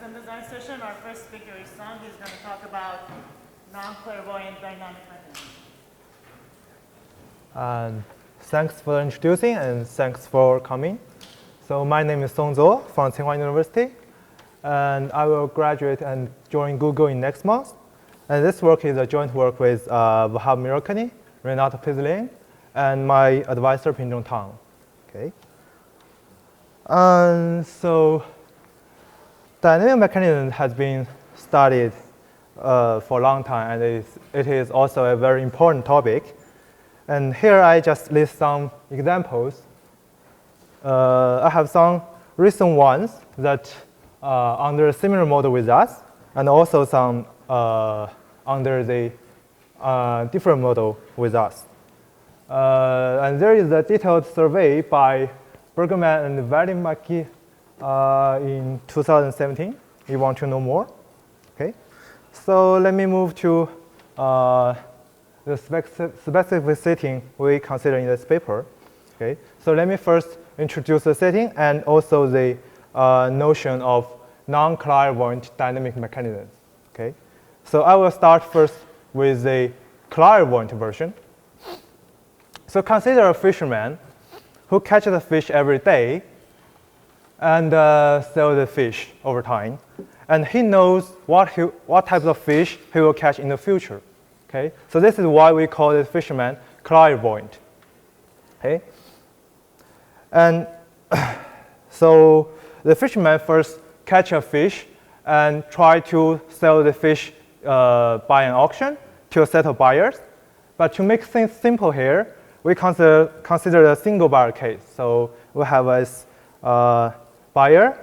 Present design session, our first speaker is Tang. He's going to talk about non-clairvoyant dynamic mechanisms. Thanks for introducing and thanks for coming. So my name is Song Zuo from Tsinghua University, and I will graduate and join Google in next month. And this work is a joint work with Vahab Mirrokni, Renato, Paes, Leme, and my advisor Pingzhong Tang. Okay. So dynamic mechanism has been studied for a long time, and it is also a very important topic. And here I just list some examples. I have some recent ones that under a similar model with us, and also some under the different model with us. And there is a detailed survey by Bergman and Valimaki in 2017. You want to know more? Okay. So let me move to the specific setting we consider in this paper. Okay. So let me first introduce the setting and also the notion of non-clairvoyant dynamic mechanisms. Okay. So I will start first with the clairvoyant version. So consider a fisherman who catches a fish every day and sells the fish over time. And he knows what types of fish he will catch in the future. Okay? So this is why we call this fisherman clairvoyant. Okay? And so the fisherman first catch a fish and try to sell the fish by an auction to a set of buyers. But to make things simple here, we consider a single buyer case. So we have a buyer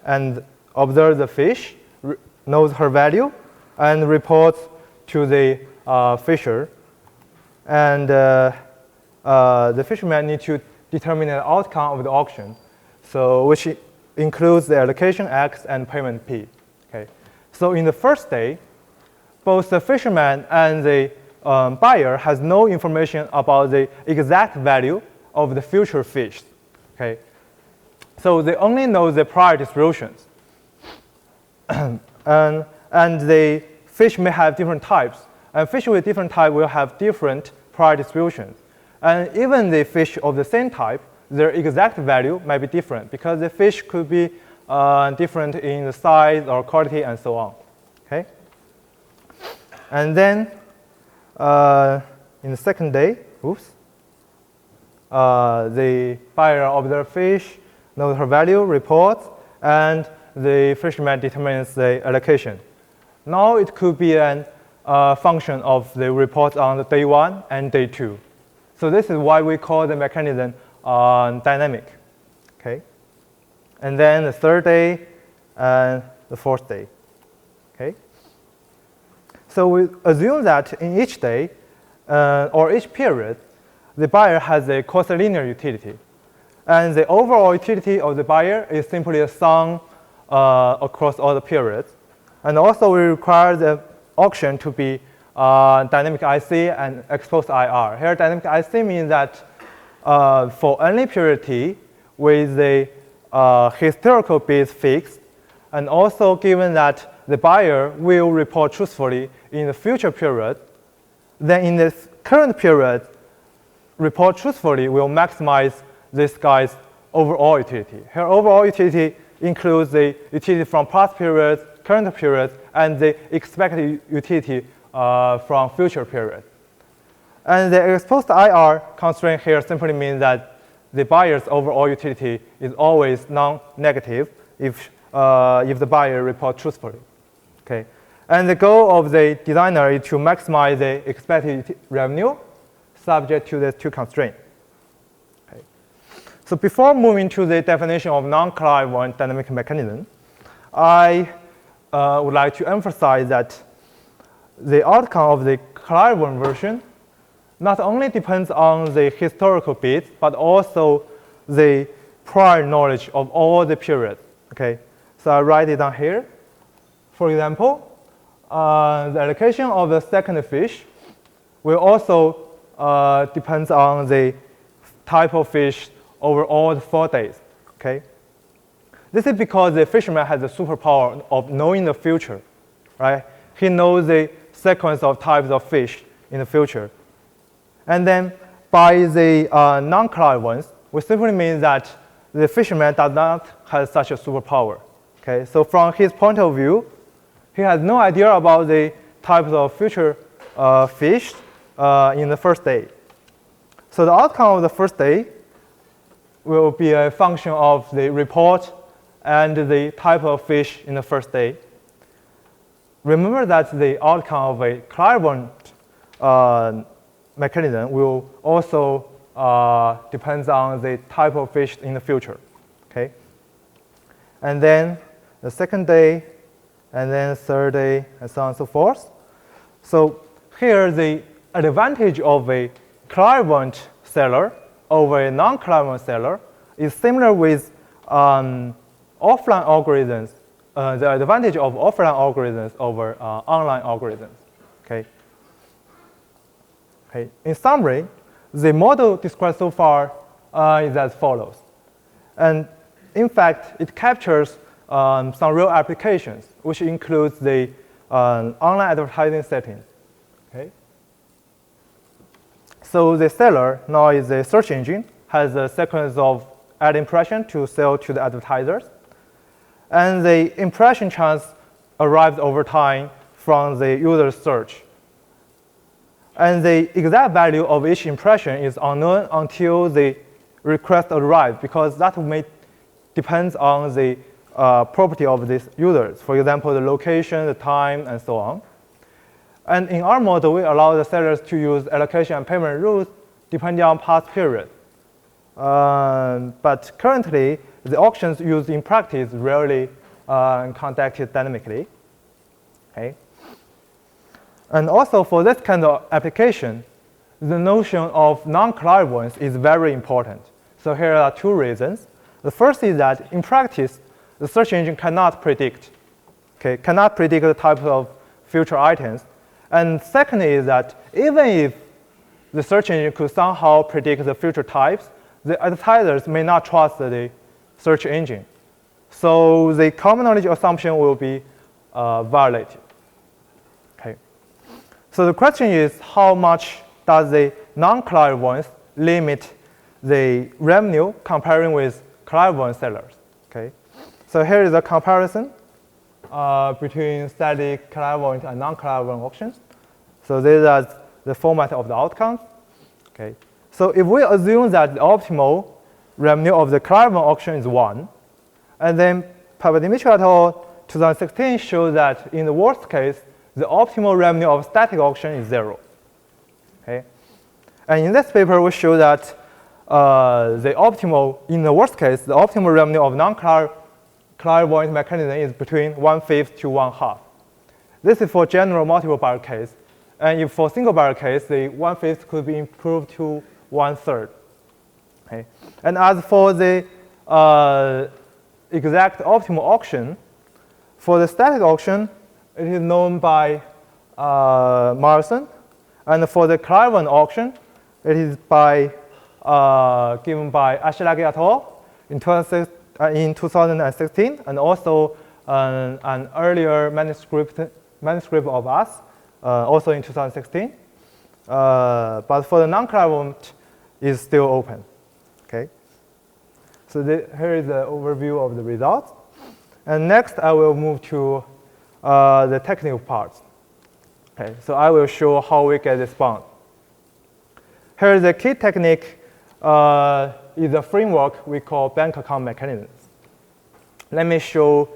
and observe the fish, knows her value, and reports to the fisher. And the fisherman needs to determine the outcome of the auction, so which includes the allocation X and payment P. Okay. So in the first day, both the fisherman and the buyer has no information about the exact value of the future fish. Okay. So they only know the prior distributions. and the fish may have different types. And fish with different type will have different prior distributions. And even the fish of the same type, their exact value might be different because the fish could be different in the size or quality and so on. Okay? And then in the second day, the buyer observes fish, knows her value, reports, and the fisherman determines the allocation. Now it could be a function of the reports on the day 1 and day 2. So this is why we call the mechanism dynamic. Okay? And then the third day and the fourth day. Okay? So we assume that in each day or each period, the buyer has a cosilinear utility. And the overall utility of the buyer is simply a sum across all the periods. And also we require the auction to be dynamic IC and exposed IR. Here dynamic IC means that for any period T with the historical base fixed, and also given that the buyer will report truthfully in the future period, then in this current period, report truthfully will maximize this guy's overall utility. Here overall utility includes the utility from past periods, current periods, and the expected utility from future periods. And the exposed IR constraint here simply means that the buyer's overall utility is always non-negative if the buyer reports truthfully. Okay. And the goal of the designer is to maximize the expected revenue subject to the two constraints. Okay. So before moving to the definition of non-clairvoyant dynamic mechanism, I would like to emphasize that the outcome of the clairvoyant version not only depends on the historical bits, but also the prior knowledge of all the periods. Okay, so I write it down here. For example, the allocation of the second fish will also depend on the type of fish over all the 4 days. Okay, This is because the fisherman has the superpower of knowing the future, right? He knows the sequence of types of fish in the future. And then by the non-clairvoyance, we simply mean that the fisherman does not have such a superpower. Okay? So from his point of view, he has no idea about the types of future fish in the first day. So the outcome of the first day will be a function of the report and the type of fish in the first day. Remember that the outcome of a clairvoyant mechanism will also depends on the type of fish in the future. Okay? And then the second day, and then third day, and so on and so forth. So here the advantage of a clairvoyant seller over a non-clairvoyant seller is similar with offline algorithms, the advantage of offline algorithms over online algorithms. Okay? Okay. In summary, the model described so far is as follows. And in fact, it captures some real applications, which includes the online advertising settings. Okay? So the seller now is a search engine, has a sequence of ad impression to sell to the advertisers. And the impression chance arrives over time from the user's search. And the exact value of each impression is unknown until the request arrives, because that depends on the property of these users. For example, the location, the time, and so on. And in our model, we allow the sellers to use allocation and payment rules depending on past periods. But currently, the auctions used in practice rarely conducted dynamically. Okay? And also for this kind of application, the notion of non-clairvoyance is very important. So here are two reasons. The first is that in practice, the search engine cannot predict, cannot predict the types of future items. And second is that even if the search engine could somehow predict the future types, the advertisers may not trust the search engine. So the common knowledge assumption will be violated. Okay. So the question is, how much does the non-clairvoyance limit the revenue comparing with clairvoyant sellers? Okay. So here is a comparison between static, clairvoyant, and non-clairvoyant auctions. So these are the format of the outcomes. Okay. So if we assume that the optimal revenue of the clairvoyant auction is 1, and then Papadimitriou et al. 2016 shows that in the worst case, the optimal revenue of static auction is 0. Okay. And in this paper, we show that in the worst case, the optimal revenue of non-clairvoyant mechanism is between 1/5 to 1/2. This is for general multiple buyer case. And if for single buyer case, the 1/5 could be improved to 1/3. Okay. And as for the exact optimal auction, for the static auction, it is known by Marson. And for the clairvoyant auction, it is given by Ashilagi et al. in 2016, and also an earlier manuscript of us, also in 2016. But for the non-clairvoyant, is still open. Okay. So here is the overview of the results. And next, I will move to the technical parts. Okay. So I will show how we get this bound. Here is the key technique is a framework we call bank account mechanisms. Let me show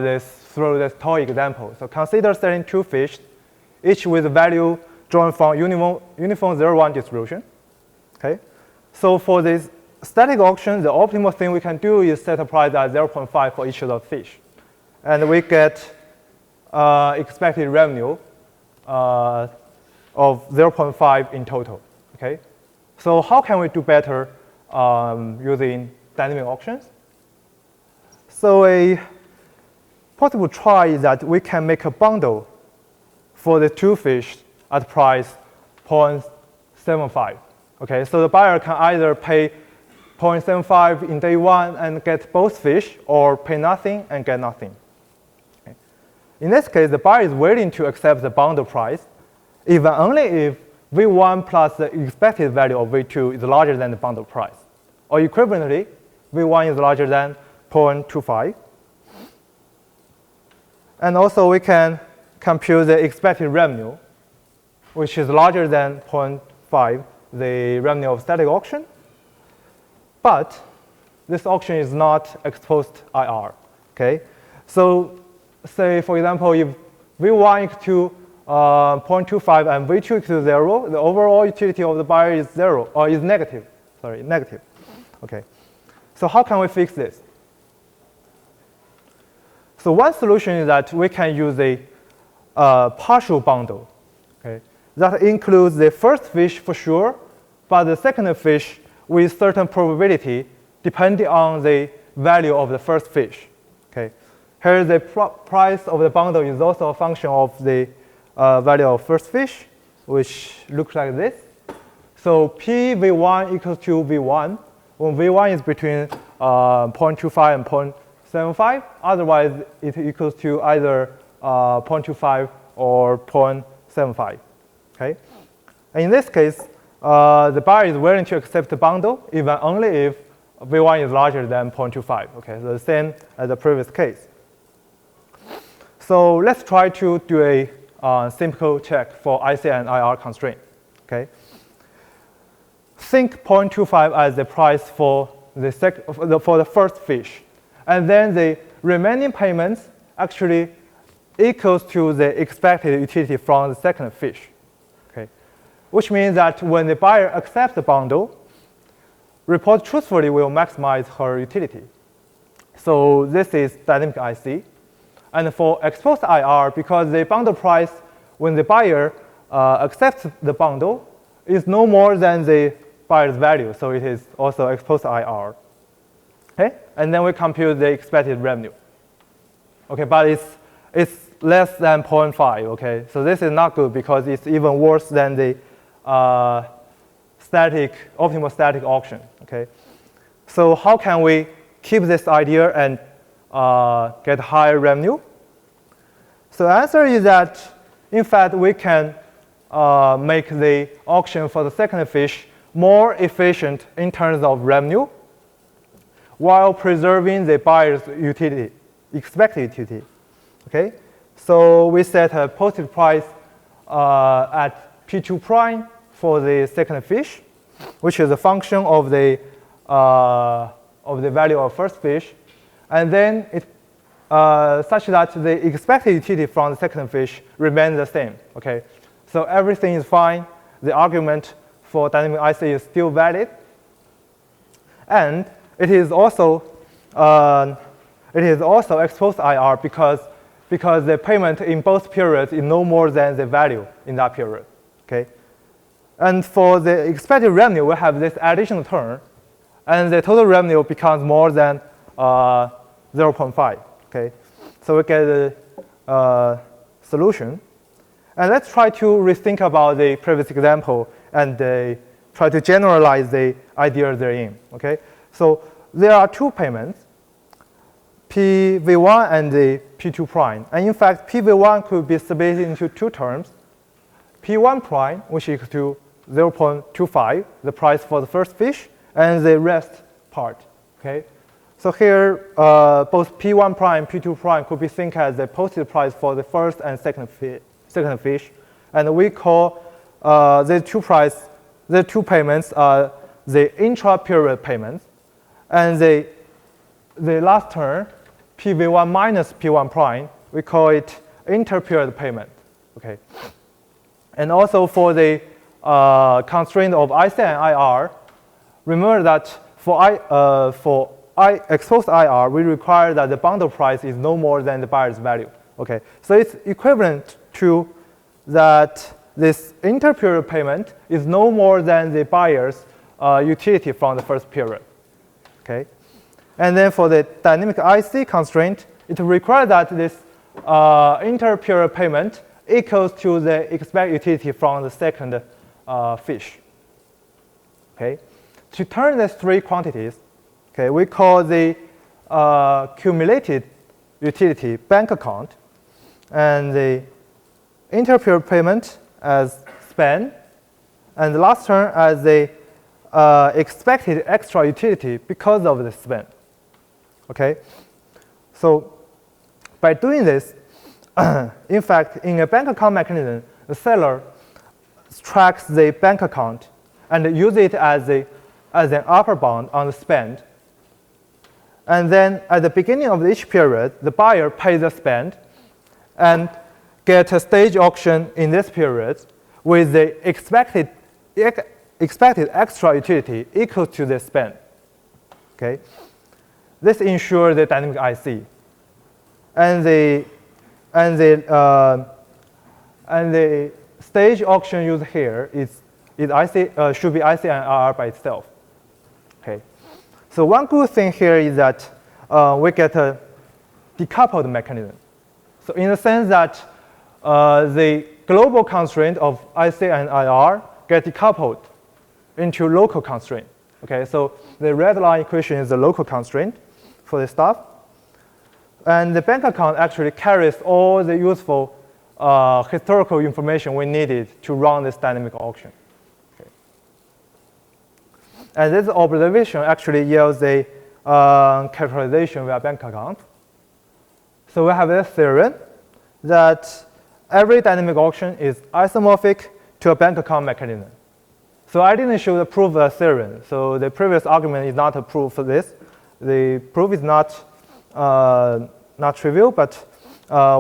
this through this toy example. So consider selling two fish, each with a value drawn from uniform 0-1 distribution. Okay. So for this static auction, the optimal thing we can do is set a price at 0.5 for each of the fish. And we get expected revenue of 0.5 in total. Okay. So how can we do better using dynamic auctions? So a possible try is that we can make a bundle for the two fish at price 0.75. Okay, so the buyer can either pay 0.75 in day 1 and get both fish, or pay nothing and get nothing. Okay. In this case, the buyer is willing to accept the bundle price, even only if V1 plus the expected value of V2 is larger than the bundle price. Or equivalently, V1 is larger than 0.25. And also we can compute the expected revenue, which is larger than 0.5, the revenue of static auction. But this auction is not exposed IR. Okay? So say, for example, if V1 equals to 0.25 and V2 equals to 0, the overall utility of the buyer is 0, or is negative. Sorry, negative. Okay. So how can we fix this? So one solution is that we can use a partial bundle. Okay? That includes the first fish for sure, but the second fish with certain probability depending on the value of the first fish. Okay? Here the price of the bundle is also a function of the value of first fish, which looks like this. So PV1 equals to V1, when V1 is between 0.25 and 0.75. Otherwise, it equals to either 0.25 or 0.75. Okay? And in this case, the buyer is willing to accept the bundle even only if V1 is larger than 0.25. Okay, so the same as the previous case. So let's try to do a simple check for IC and IR constraint. Okay. Think 0.25 as the price for the first fish, and then the remaining payments actually equals to the expected utility from the second fish. Okay, which means that when the buyer accepts the bundle, report truthfully will maximize her utility. So this is dynamic IC. And for exposed IR, because the bundle price when the buyer accepts the bundle is no more than the buyer's value, so it is also exposed IR. Okay, and then we compute the expected revenue. Okay, but it's less than 0.5. Okay, so this is not good because it's even worse than the optimal static auction. Okay, so how can we keep this idea and get higher revenue? So the answer is that, in fact, we can make the auction for the second fish more efficient in terms of revenue while preserving the buyer's utility, expected utility. Okay? So we set a positive price at P2 prime for the second fish, which is a function of the value of first fish, and then it such that the expected utility from the second fish remains the same. Okay, so everything is fine. The argument for dynamic IC is still valid, and it is also exposed IR because the payment in both periods is no more than the value in that period. Okay, and for the expected revenue, we have this additional term, and the total revenue becomes more than 0.5. Okay, so we get a solution. And let's try to rethink about the previous example and try to generalize the idea therein. Okay, so there are two payments, PV1 and the P2 prime. And in fact, PV1 could be split into two terms. P1 prime, which equals to 0.25, the price for the first fish, and the rest part. Okay. So here, both P1 prime and P2 prime could be think as the posted price for the first and second fish. And we call the two payments are the intra-period payments. And the last term, PV1 minus P1 prime, we call it inter-period payment. Okay. And also for the constraint of IC and IR, remember that for exposed IR, we require that the bundle price is no more than the buyer's value. Okay, so it's equivalent to that this inter-period payment is no more than the buyer's utility from the first period. Okay, and then for the dynamic IC constraint, it requires that this inter-period payment equals to the expected utility from the second fish. Okay, to turn these three quantities, okay, we call the cumulated utility bank account, and the inter-period payment as spend, and the last term as the expected extra utility because of the spend. Okay, so by doing this, in fact, in a bank account mechanism, the seller tracks the bank account and uses it as an upper bound on the spend. And then at the beginning of each period, the buyer pays the spend and get a stage auction in this period with the expected extra utility equal to the spend. Okay, this ensures the dynamic IC, and the stage auction used here is IC should be IC and RR by itself. Okay, so one good thing here is that we get a decoupled mechanism. So in the sense that the global constraint of IC and IR get decoupled into local constraint. Okay, so the red line equation is the local constraint for this stuff. And the bank account actually carries all the useful historical information we needed to run this dynamic auction. Okay. And this observation actually yields a characterization via bank account. So we have this theorem that every dynamic auction is isomorphic to a bank account mechanism. So I didn't show the proof of the theorem. So the previous argument is not a proof for this. The proof is not trivial, but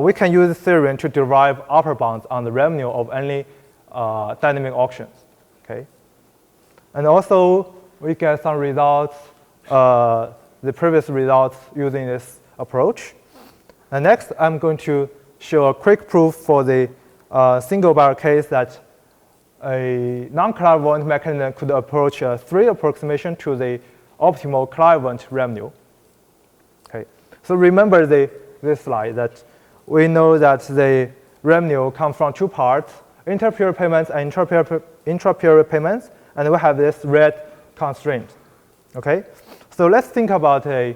we can use the theorem to derive upper bounds on the revenue of any dynamic auctions. Okay, and also we get some results, the previous results using this approach. And next, I'm going to show a quick proof for the single buyer case that a non-clairvoyant mechanism could approach a 3 approximation to the optimal clairvoyant revenue. Okay, so remember this slide that we know that the revenue comes from 2 parts, inter-period payments and intra-period payments, and we have this red constraint. Okay, so let's think about a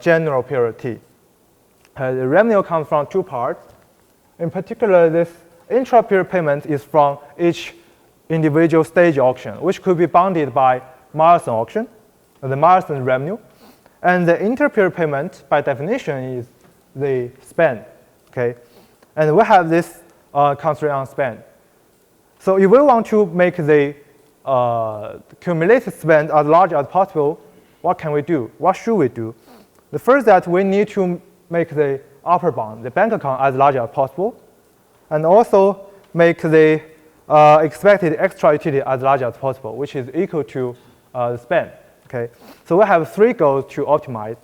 general period T. The revenue comes from 2 parts. In particular, this intra-period payment is from each individual stage auction, which could be bounded by milestone auction, the milestone revenue. And the inter-period payment, by definition, is the spend. Okay, and we have this constraint on spend. So if we want to make the cumulative spend as large as possible, what can we do? What should we do? The first that we need to make the upper bound, the bank account, as large as possible, and also make the expected extra utility as large as possible, which is equal to the spend. Okay, so we have 3 goals to optimize.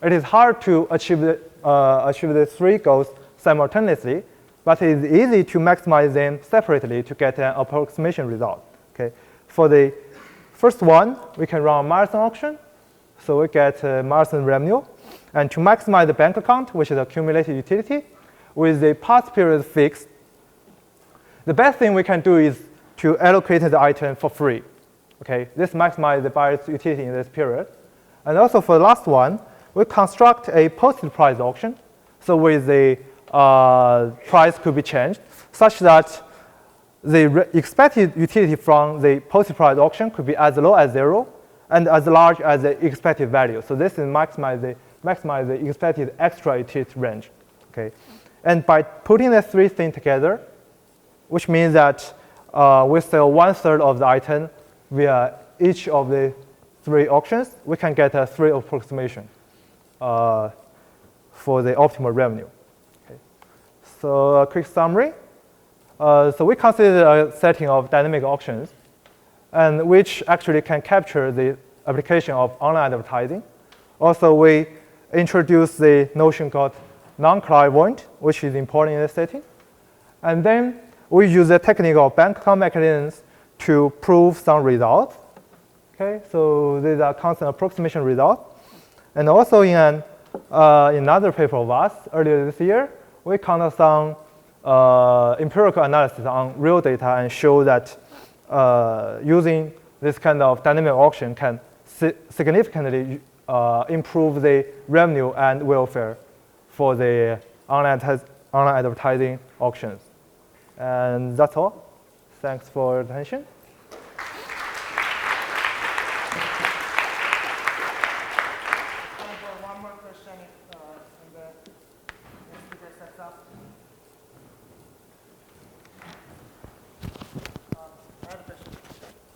It is hard to achieve the 3 goals simultaneously, but it is easy to maximize them separately to get an approximation result. Okay, for the first one, we can run a milestone auction, so we get milestone revenue, and to maximize the bank account, which is accumulated utility, with the past period fixed, the best thing we can do is to allocate the item for free. Okay, this maximizes the buyer's utility in this period. And also for the last one, we construct a posted price auction. So with the price could be changed such that the expected utility from the posted price auction could be as low as 0 and as large as the expected value. So this is maximize the expected extra utility range. Okay, and by putting the 3 things together, which means that we sell 1/3 of the item via each of the 3 auctions, we can get a 3 approximation for the optimal revenue. Okay. So a quick summary. So we consider a setting of dynamic auctions, and which actually can capture the application of online advertising. Also, we introduce the notion called non-clairvoyant, which is important in this setting. And then we use the technique of bank account mechanisms to prove some results. Okay, so these are constant approximation results. And also in another paper of us earlier this year, we conduct some empirical analysis on real data and show that using this kind of dynamic auction can significantly improve the revenue and welfare for the online advertising auctions. And that's all. Thanks for your attention. One more question if the speaker sets up. I have a question.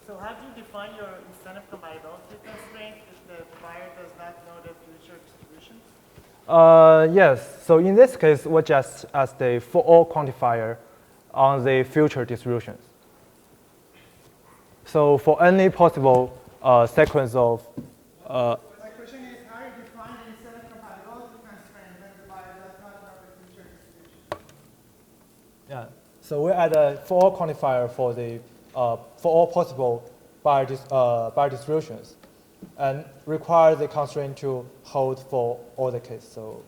So how do you define your incentive compatibility constraint if the buyer does not know the future distributions? Yes. So in this case, we just ask the for all quantifier on the future distributions. So for any possible sequence of my question is, how do you define the incentive compatibility constraint when the buyer does not know the future distribution? yeah. So we add a for all quantifier for the for all possible buyer distributions, and require the constraint to hold for all the cases. So